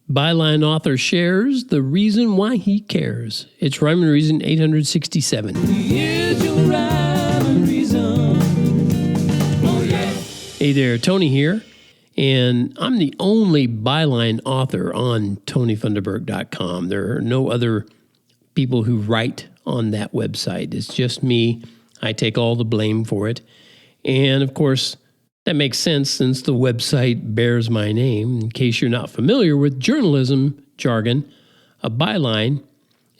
Byline author shares the reason why he cares. It's Rhyme and Reason 867. Here's your rhyme and reason. Oh, yeah. Hey there, Tony here. And I'm the only Byline author on TonyFunderburk.com. There are no other people who write on that website. It's just me. I take all the blame for it. And of course, that makes sense since the website bears my name. In case you're not familiar with journalism jargon, a byline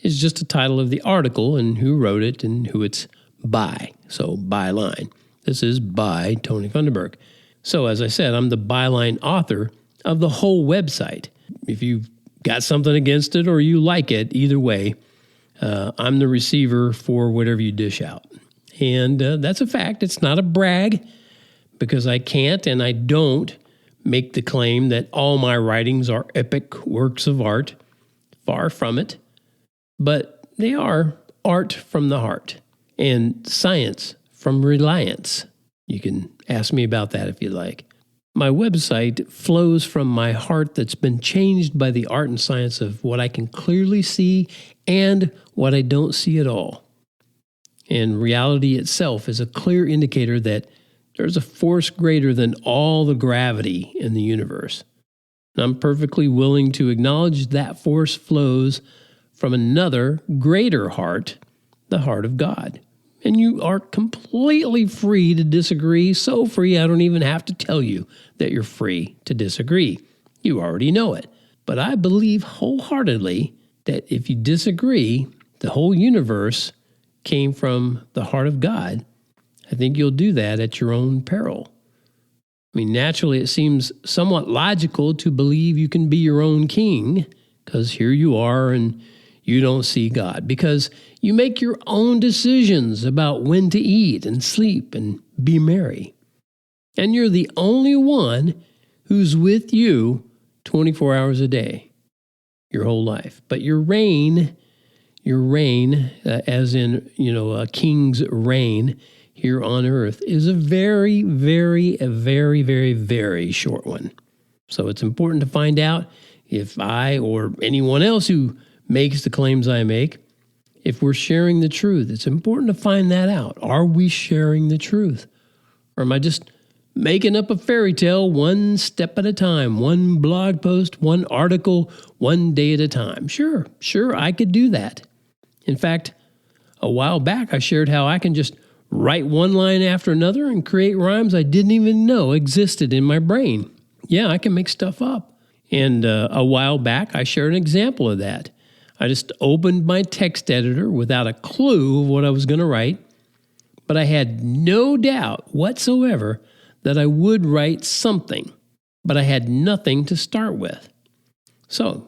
is just a title of the article and who wrote it and who it's by. So, byline. This is by Tony Funderburk. So, as I said, I'm the byline author of the whole website. If you've got something against it or you like it, either way, I'm the receiver for whatever you dish out. And that's a fact. It's not a brag, because I can't and I don't make the claim that all my writings are epic works of art. Far from it. But they are art from the heart and science from reliance. You can ask me about that if you'd like. My website flows from my heart that's been changed by the art and science of what I can clearly see and what I don't see at all. And reality itself is a clear indicator that there's a force greater than all the gravity in the universe. And I'm perfectly willing to acknowledge that force flows from another greater heart, the heart of God. And you are completely free to disagree, so free I don't even have to tell you that you're free to disagree. You already know it. But I believe wholeheartedly that if you disagree, the whole universe came from the heart of God. I think you'll do that at your own peril. I mean, naturally, it seems somewhat logical to believe you can be your own king, because here you are and you don't see God, because you make your own decisions about when to eat and sleep and be merry. And you're the only one who's with you 24 hours a day, your whole life. But your reign, as in, a king's reign, here on earth is a very, very, very short one. So it's important to find out if I or anyone else who makes the claims I make, if we're sharing the truth. It's important to find that out. Are we sharing the truth? Or am I just making up a fairy tale one step at a time, one blog post, one article, one day at a time? Sure, I could do that. In fact, a while back I shared how I can just write one line after another and create rhymes I didn't even know existed in my brain. Yeah, I can make stuff up. And a while back, I shared an example of that. I just opened my text editor without a clue of what I was going to write, but I had no doubt whatsoever that I would write something, but I had nothing to start with. So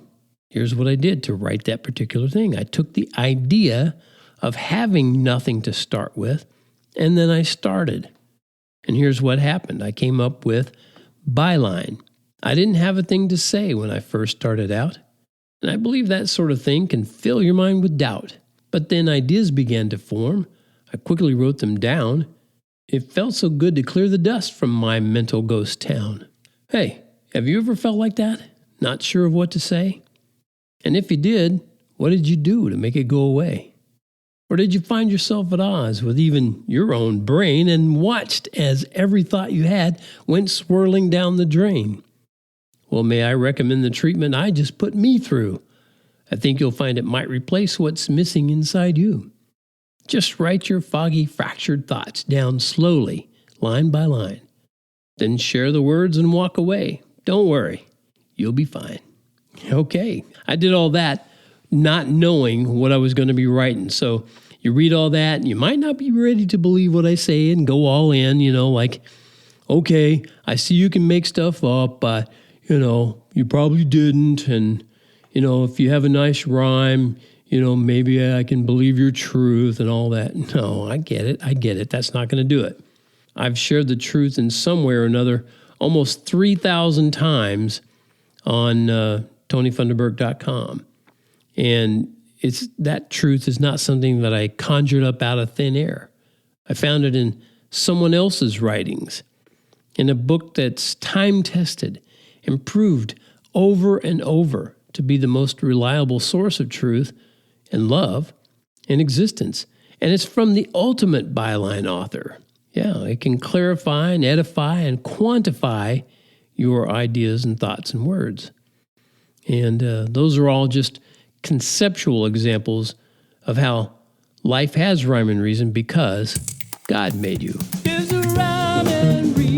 here's what I did to write that particular thing. I took the idea of having nothing to start with, and then I started. And here's what happened. I came up with Byline. I didn't have a thing to say when I first started out. And I believe that sort of thing can fill your mind with doubt. But then ideas began to form. I quickly wrote them down. It felt so good to clear the dust from my mental ghost town. Hey, have you ever felt like that? Not sure of what to say? And if you did, what did you do to make it go away? Or did you find yourself at odds with even your own brain and watched as every thought you had went swirling down the drain? Well, may I recommend the treatment I just put me through? I think you'll find it might replace what's missing inside you. Just write your foggy, fractured thoughts down slowly, line by line. Then share the words and walk away. Don't worry, you'll be fine. Okay, I did all that not knowing what I was going to be writing. So you read all that, and you might not be ready to believe what I say and go all in, like, okay, I see you can make stuff up, but, you probably didn't. And, if you have a nice rhyme, maybe I can believe your truth and all that. No, I get it. That's not going to do it. I've shared the truth in some way or another almost 3,000 times on TonyFunderburk.com. And that truth is not something that I conjured up out of thin air. I found it in someone else's writings, in a book that's time-tested and proved over and over to be the most reliable source of truth and love in existence. And it's from the ultimate byline author. Yeah, it can clarify and edify and quantify your ideas and thoughts and words. And those are all just conceptual examples of how life has rhyme and reason because God made you. There's a rhyme and reason.